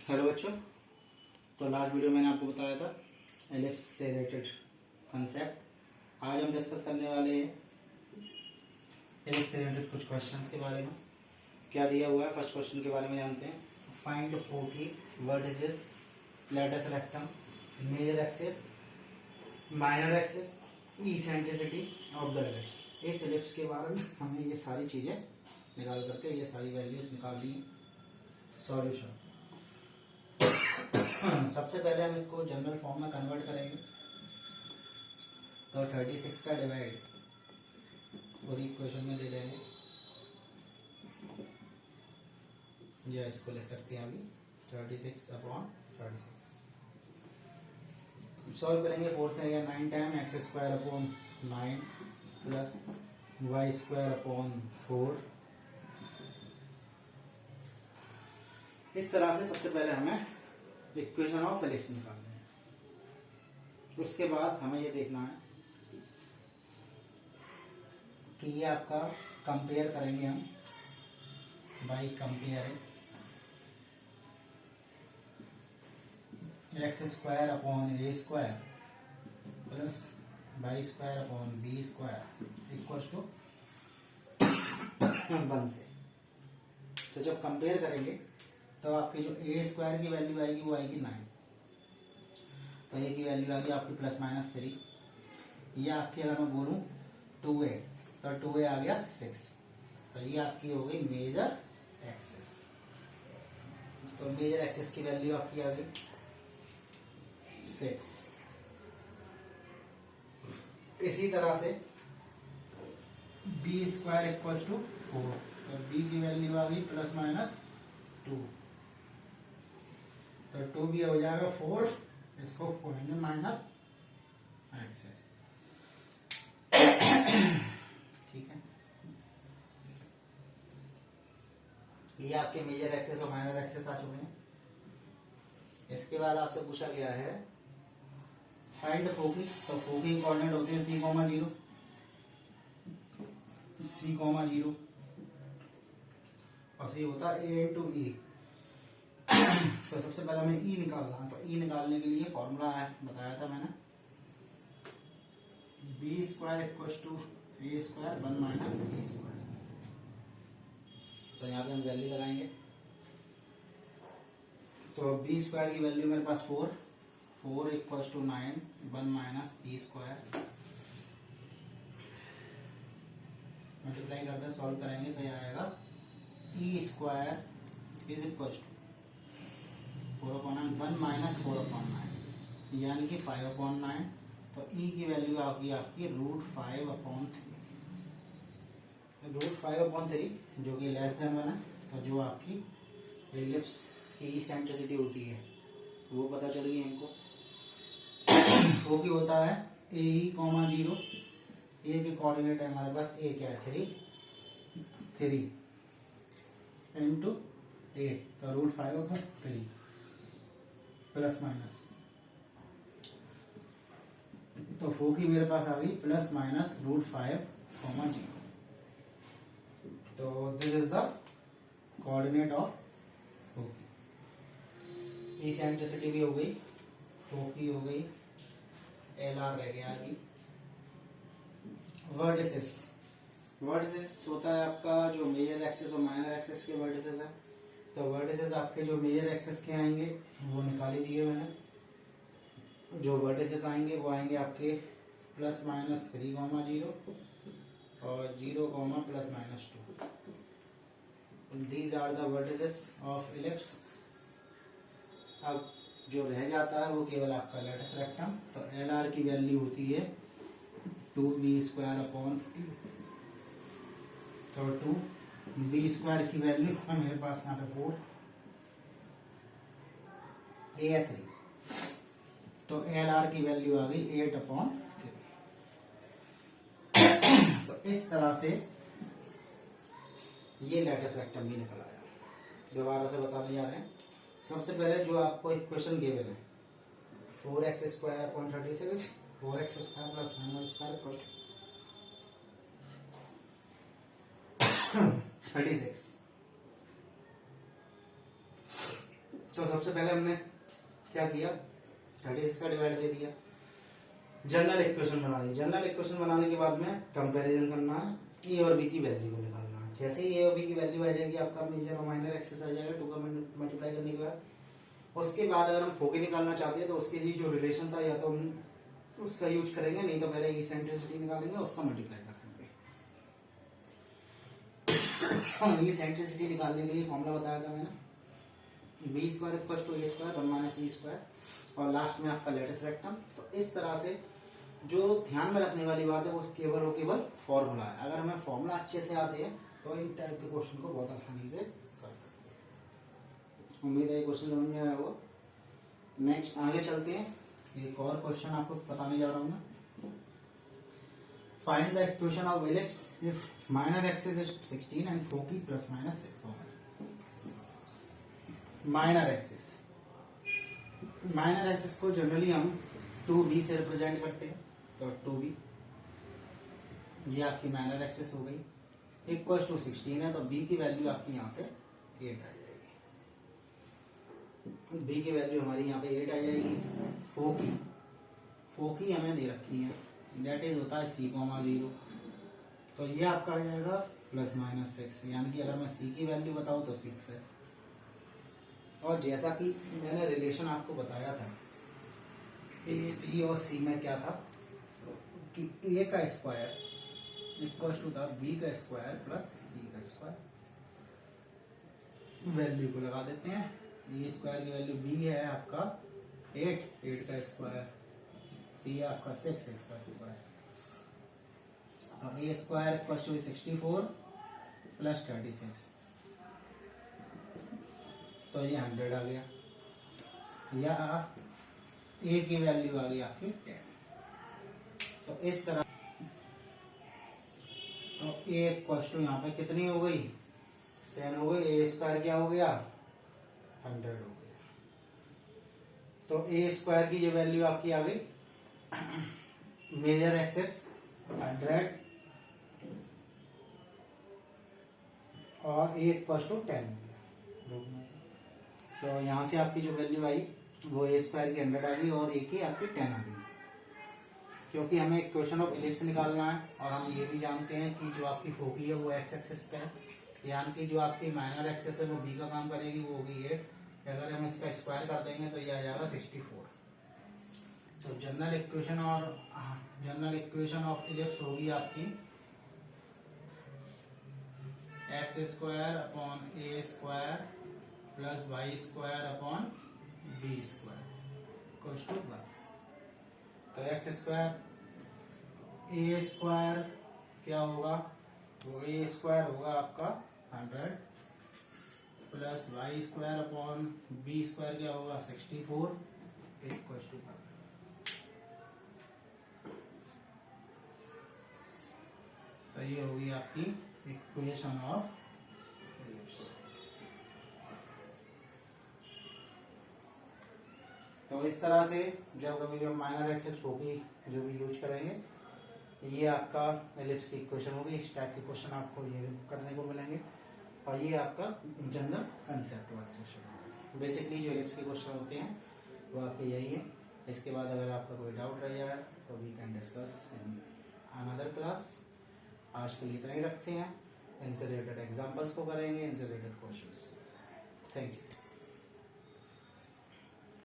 Hello बच्चों। तो last video मैंने आपको बताया था एलिप्स से रिलेटेड कंसेप्ट। आज हम डिस्कस करने वाले हैं एलिप्स से रिलेटेड कुछ क्वेश्चंस के बारे में। क्या दिया हुआ है, फर्स्ट क्वेश्चन के बारे में जानते हैं। Find foci vertices latus rectum major axis minor axis eccentricity of the ellipse. इस एलिप्स के बारे में हमें ये सारी चीज़ें निकाल करके ये सारी वैल्यूज निकाल ली। सॉल्यूशन सबसे पहले हम इसको जनरल फॉर्म में कन्वर्ट करेंगे। तो 36 का डिवाइड पूरी इक्वेशन में ले लेंगे, या इसको लिख सकते हैं अभी 36/36। सॉल्व करेंगे 4 से या 9 टाइम x² 9 प्लस y² 4। इस तरह से सबसे पहले हमें इक्वेशन ऑफ एलिप्स निकालनी है। उसके बाद हमें ये देखना है कि ये आपका कंपेयर करेंगे हम by comparing x² a² plus y² b² equals to 1 से। तो जब कंपेयर करेंगे तो आपकी जो a² की वैल्यू आएगी वो आएगी 9। तो a की वैल्यू आएगी आपकी ±3। ये आपकी अगर मैं बोलूँ 2a तो 2a आ गया 6। तो ये आपकी हो गई मेजर एक्सिस। तो मेजर एक्सिस की वैल्यू आपकी आ गई 6। इसी तरह से b² इक्वल्स टू 4। तो b की वैल्यू आ गई ±2। तो 2 भी हो जाएगा 4। इसको खोलेंगे माइनर एक्सिस। ठीक है, ये आपके मेजर एक्सिस और माइनर एक्सिस आ चुके हैं। इसके बाद आपसे पूछा गया है फाइंड फोकी। तो फोकी कोऑर्डिनेट होते हैं c,0 c,0 और c होता है a × e। तो सबसे पहले हमें ई निकालना है। तो ई निकालने के लिए फॉर्मूला है, बताया था मैंने, b² equals to a² 1 - e²। तो यहाँ पे हम वैल्यू लगाएंगे। तो b² की वैल्यू मेरे पास 4 इक्वल्स टू 9 1 - e²। मल्टीप्लाई करते सॉल्व करेंगे तो यह आएगा e² इज इक्वल्स टू 4/9 1 - 4/9 यानी कि 5/9। तो e की वैल्यू आपकी √5/3। √5/3 जो कि लेस देन 1 है। तो जो आपकी एलिप्स की इसेंट्रिसिटी होती है वो पता चल गई हमको। वो की होता है AE, 0। ए के कोऑर्डिनेट है हमारे पास, ए क्या है 3 इंटू ए। तो √5/3 प्लस माइनस। तो फोकी मेरे पास आ गई ±√5,0। तो this is the coordinate of foci. Eccentricity भी हो गई, फोकी हो गई, LR रह गया अभी। वर्टिसेस होता है आपका जो मेजर एक्सिस और माइनर एक्सिस के वर्टिसेस है। तो वर्टिसेस आपके जो मेजर एक्सिस के आएंगे वो निकाल ही दिए मैंने। जो वर्टिसेस आएंगे वो आएंगे आपके ±3,0 और 0, ±2। These are the vertices of ellipse. अब जो रह जाता है वो केवल आपका लैटिस रेक्टम। तो LR की वैल्यू होती है 2b²/e। तो 2b² की वैल्यू है मेरे पास यहाँ पे 4 a3। तो LR की वैल्यू आ गई 8/3। तो इस तरह से ये लैटिस रेक्टम भी निकल आया। दोबारा से बताने जा रहे हैं। सबसे पहले जो आपको इक्वेशन गिवन है 4x² 4x² + 9y² 36। तो सबसे पहले हमने क्या किया, 36 का डिवाइड दे दिया। जनरल इक्वेशन बना ली। जनरल इक्वेशन बनाने के बाद में कंपैरिजन करना है, ए और बी की वैल्यू को निकालना है। जैसे ही ए और बी की वैल्यू आ जाएगी आपका मेजर और माइनर एक्सेस आ जाएगा 2 का मल्टीप्लाई करने के बाद। उसके बाद अगर हम फोकी निकालना चाहते हैं तो उसके लिए जो रिलेशन था या तो हम उसका यूज करेंगे, नहीं तो पहले इसेंट्रिसिटी निकालेंगे, उसका मल्टीप्लाई कर देंगे। इसेंट्रिसिटी निकालने के लिए फॉर्मूला बताया था मैंने, B square equal to A square 1 minus E square, और लास्ट में आपका लेटेस्ट रेक्टम। तो इस तरह से जो ध्यान में रखने वाली बात है वो केवल फॉर्मूला है। अगर हमें फॉर्मूला अच्छे से आते हैं तो इन टाइप के क्वेश्चन को बहुत आसानी से कर सकते हैं। उम्मीद है ये क्वेश्चन समझ में आया होगा। नेक्स्ट आगे चलते हैं, एक और क्वेश्चन आपको बताने जा रहा हूं मैं। Find the equation of ellipse if minor axis is 16 and foci plus minus 6 होगा। माइनर एक्सिस को जनरली हम 2b से रिप्रेजेंट करते हैं, तो 2b ये आपकी माइनर एक्सिस हो गई, इक्वल टू 16 है, तो b की वैल्यू आपकी यहाँ से 8 आ जाएगी। b की वैल्यू हमारी यहाँ पे 8 आ जाएगी। फोकी हमें दे रखी है, दैट इज होता है c,0, तो ये आपका आ जाएगा प्लस माइनस 6, यानी कि अगर मैं c की वैल्यू बताऊं तो 6 है। और जैसा कि मैंने रिलेशन आपको बताया था ए बी और सी में, क्या था कि ए का स्क्वायर इक्वल टू था बी का स्क्वायर प्लस सी का स्क्वायर। वैल्यू को लगा देते हैं, ए स्क्वायर की वैल्यू बी है आपका 8 का स्क्वायर, सी है आपका 6 का स्क्वायर, तो ए स्क्वायर इक्वल टू 64 प्लस 36, तो ये 100 आ गया, या ए की वैल्यू आ गई आपकी 10। तो इस तरह तो ए इक्वल टू यहाँ पे कितनी हो गई, 10 हो गई। ए स्क्वायर क्या हो गया, 100 हो गया। तो ए स्क्वायर की जो वैल्यू आपकी आ गई, मेजर एक्सेस 100 और ए इक्वल टू 10 हो गया। तो यहाँ से आपकी जो वैल्यू आई वो ए स्क्वायर की 100 आ गई और ए की आपकी 10 आ गई, क्योंकि हमें इक्वेशन ऑफ एलिप्स निकालना है। और हम ये भी जानते हैं कि जो आपकी फोकी है वो एक्स एक्सिस पे है, यानी कि जो आपकी माइनर एक्सिस है वो बी का काम करेगी, वो होगी 8। अगर हम इसका स्क्वायर कर देंगे तो ये आ जाएगा 64। तो जनरल इक्वेशन ऑफ एलिप्स होगी आपकी X square upon A square plus Y square upon B square equals to 1। तो एक्स स्क्वायर ए स्क्वायर क्या होगा, वो ए स्क्वायर होगा आपका 100 plus Y square upon B square क्या होगा 64 इक्वल्स टू 1। तो ये होगी आपकी इक्वेशन ऑफ एलिप्स। तो इस तरह से जब कभी जो माइनर एक्सिस फोकी जो भी यूज करेंगे, ये आपका एलिप्स की इक्वेशन होगी। इस टाइप के क्वेश्चन आपको ये करने को मिलेंगे, और ये आपका जनरल कंसेप्ट वाला क्वेश्चन होगा। बेसिकली जो एलिप्स के क्वेश्चन होते हैं वो आपके यही है। इसके बाद अगर आपका कोई डाउट रह जाए तो we can discuss in another class. आज के लिए इतना ही रखते हैं। इनसे रिलेटेड एग्जाम्पल्स को करेंगे, इनसे रिलेटेड क्वेश्चंस। Thank you.